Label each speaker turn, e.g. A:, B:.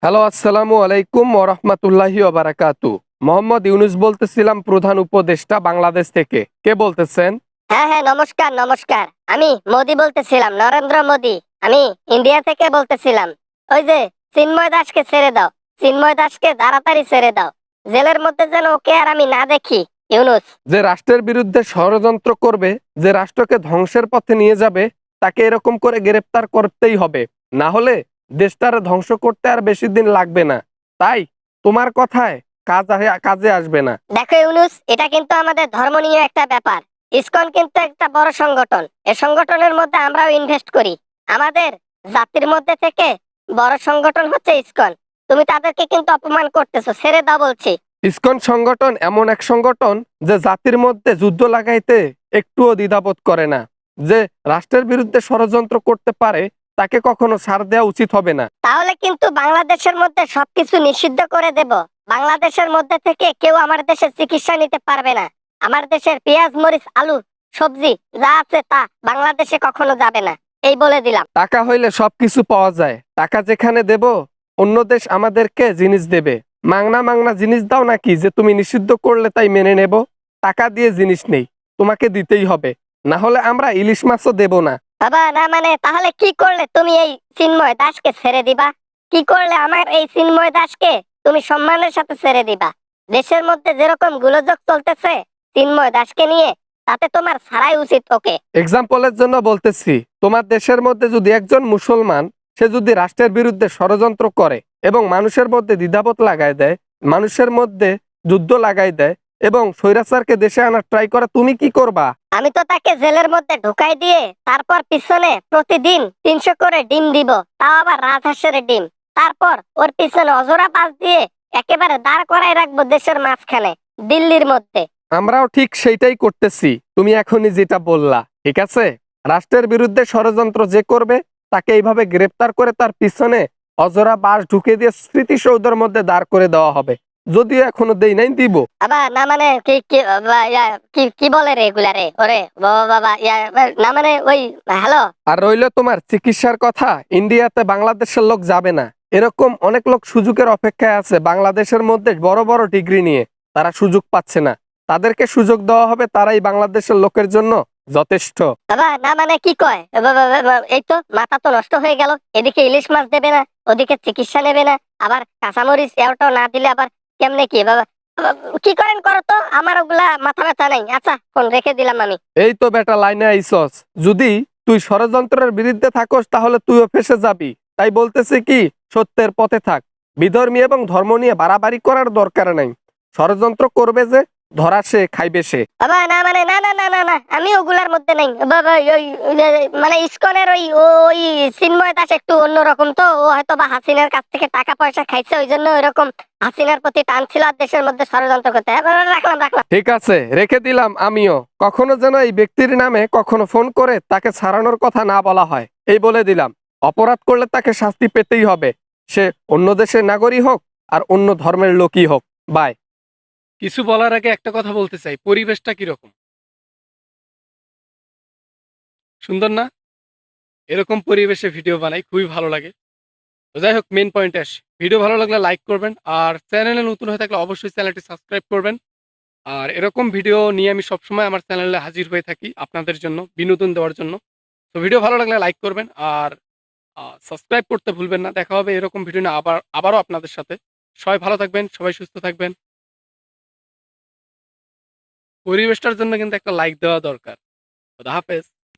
A: Hello, আসসালামু আলাইকুম ওয়া রাহমাতুল্লাহি ওয়া বারাকাতু। মোহাম্মদ ইউনুস বলতেছিলাম, প্রধান উপদেষ্টা বাংলাদেশ থেকে। কে বলতেছেন?
B: হ্যাঁ হ্যাঁ, নমস্কার নমস্কার। আমি মোদি বলতেছিলাম, নরেন্দ্র মোদি। আমি ইন্ডিয়া থেকে বলতেছিলাম। ওই যে চিন্ময় দাসকে ছেড়ে দাও, চিন্ময় দাসকে তাড়াতাড়ি ছেড়ে দাও। জেলের মধ্যে যেন ওকে আর আমি না দেখি। ইউনুস।
A: যে রাষ্ট্রের বিরুদ্ধে ষড়যন্ত্র করবে, যে রাষ্ট্রকে ধ্বংসের পথে নিয়ে যাবে, তাকে এরকম করে গ্রেফতার করতেই হবে। না হলে দেশটার ধ্বংস করতে আর বেশি দিন লাগবে না। তাই তোমার কথায় কাজে আসবে না।
B: দেখো ইউনুস, এটা কিন্তু আমাদের ধর্ম নিয়ে একটা ব্যাপার। ইসকন কিন্তু একটা বড় সংগঠন। এই সংগঠনের মধ্যে আমরাও ইনভেস্ট করি। আমাদের জাতির মধ্যে থেকে বড় সংগঠন হচ্ছে ইসকন। তুমি তাদেরকে কিন্তু অপমান করতেছো, ছেড়ে দাও বলছি।
A: ইসকন সংগঠন এমন এক সংগঠন যে জাতির মধ্যে যুদ্ধ লাগাইতে একটুও দ্বিধাবোধ করে না। যে রাষ্ট্রের বিরুদ্ধে ষড়যন্ত্র করতে পারে, তাকে কখনো ছাড় দেওয়া উচিত হবে না।
B: তাহলে কিন্তু বাংলাদেশের মধ্যে সবকিছু নিষিদ্ধ করে দেব। বাংলাদেশের মধ্যে থেকে কেউ আমার দেশে চিকিৎসা নিতে পারবে না। আমার দেশের পেঁয়াজ মরিচ আলু সবজি যা আছে তা বাংলাদেশে কখনো যাবে না, এই বলে দিলাম।
A: টাকা হইলে সবকিছু পাওয়া যায়। টাকা যেখানে দেব, অন্য দেশ আমাদেরকে জিনিস দেবে। মাংনা মাংনা জিনিস দাও নাকি যে তুমি নিষিদ্ধ করলে তাই মেনে নেব? টাকা দিয়ে জিনিস নেই, তোমাকে দিতেই হবে। না হলে আমরা ইলিশ মাছও দেব না।
B: বাবা, না মানে তাহলে কি করলে তুমি এই চিন্ময় দাসকে ছেড়ে দিবা? কি করলে আমার এই চিন্ময় দাসকে তুমি সম্মানের সাথে ছেড়ে দিবা? দেশের মধ্যে যেরকম গোলযোগ চলতেছে চিন্ময় দাসকে নিয়ে, তাতে তোমার ছাড়াই উচিত ওকে।
A: এক্সাম্পলের জন্য বলতেছি, তোমার দেশের মধ্যে যদি একজন মুসলমান, সে যদি রাষ্ট্রের বিরুদ্ধে ষড়যন্ত্র করে এবং মানুষের মধ্যে দ্বিধাবোধ লাগায় দেয়, মানুষের মধ্যে যুদ্ধ লাগাই দেয় এবং স্বৈরাচারকে দেশে আনার ট্রাই করে, তুমি কি করবা?
B: আমি তো তাকে জেলের মধ্যে ঢুকাই দিয়ে তারপর পিছনে প্রতিদিন 300 করে ডিম দিব, তাও আবার রাজহাঁসের ডিম। তারপর ওর পিছনে অজোড়া পাস দিয়ে একেবারে দাঁড় করাই রাখবো দেশের মাঝখানে, দিল্লির মধ্যে।
A: আমরাও ঠিক সেইটাই করতেছি, তুমি এখনই যেটা বললা। ঠিক আছে, রাষ্ট্রের বিরুদ্ধে ষড়যন্ত্র যে করবে, তাকে এইভাবে গ্রেপ্তার করে তার পিছনে অজরা বাঁশ ঢুকে দিয়ে স্মৃতিসৌধের মধ্যে দাঁড় করে দেওয়া হবে। যদিও এখনো দেই নাই, দিব।
B: আবার না মানে কি কি কি কি বলে রে এগুলা রে? ওরে বাবা বাবা, না মানে ওই হ্যালো।
A: আর রইলো তোমার চিকিৎসার কথা, ইন্ডিয়াতে বাংলাদেশের লোক যাবে না। এরকম অনেক লোক সুযোগের অপেক্ষায় আছে বাংলাদেশের মধ্যে বড় বড় ডিগ্রি নিয়ে, তারা সুযোগ পাচ্ছে না। তাদেরকে সুযোগ দেওয়া হবে, তারাই বাংলাদেশের লোকের জন্য যথেষ্ট।
B: বাবা না মানে কি কয়? এই তো মাথা তো নষ্ট হয়ে গেল। এদিকে ইলিশ মাছ দেবে না, ওদিকে চিকিৎসা নেবে না, আবার কাঁচামরিচ এওটাও না দিলে আবার কেমনে কি বাবা? কি করেন করো তো, আমার ওগুলা মাথা ব্যথা নাই। আচ্ছা, ফোন রেখে দিলাম আমি।
A: এই তো বেটা লাইনে আইসস। যদি তুই ষড়যন্ত্রের বিরুদ্ধে থাকস, তাহলে তুইও ফেসে যাবি। তাই বলতেছি কি, সত্যের পথে থাক। বিধর্মী এবং ধর্ম নিয়ে বাড়াবাড়ি করার দরকার নাই। ষড়যন্ত্র করবে যে, ধরা সে, খাইবে সে।
B: বাবা না মানে না না না না না, আমি ওগুলার মধ্যে নাই বাবা। মানে ইসকনের ওই ওই চিন্ময় দাস একটু অন্যরকম তো। ও হয়তো বা হাসিনার কাছ থেকে টাকা পয়সা খাইছে, ওই জন্য ওইরকম হাসিনার প্রতি টান ছিল আর দেশের মধ্যে ষড়যন্ত্র করতে। রাখলাম রাখলাম।
A: ঠিক আছে, রেখে দিলাম আমিও। কখনো যেন এই ব্যক্তির নামে কখনো ফোন করে তাকে ছাড়ানোর কথা না বলা হয়, এই বলে দিলাম। অপরাধ করলে তাকে শাস্তি পেতেই হবে, সে অন্য দেশের নাগরিক হোক আর অন্য ধর্মের লোকই হোক। বাই।
C: কিছু বলার আগে একটা কথা বলতে চাই, পরিবেশটা কিরকম সুন্দর না? এরকম পরিবেশে ভিডিও বানাই, খুবই ভালো লাগে। তো যাই হোক, মেন পয়েন্টে আসি। ভিডিও ভালো লাগলে লাইক করবেন, আর চ্যানেলে নতুন হয়ে থাকলে অবশ্যই চ্যানেলটি সাবস্ক্রাইব করবেন। আর এরকম ভিডিও নিয়ে আমি সবসময় আমার চ্যানেলে হাজির হয়ে থাকি আপনাদের জন্য, বিনোদন দেওয়ার জন্য। তো ভিডিও ভালো লাগলে লাইক করবেন আর সাবস্ক্রাইব করতে ভুলবেন না। দেখা হবে এরকম ভিডিও নিয়ে আবারও আপনাদের সাথে। সবাই ভালো থাকবেন, সবাই সুস্থ থাকবেন। পরিবেশটার জন্য কিন্তু একটা লাইক দেওয়া দরকার। খোদা হাফেজ।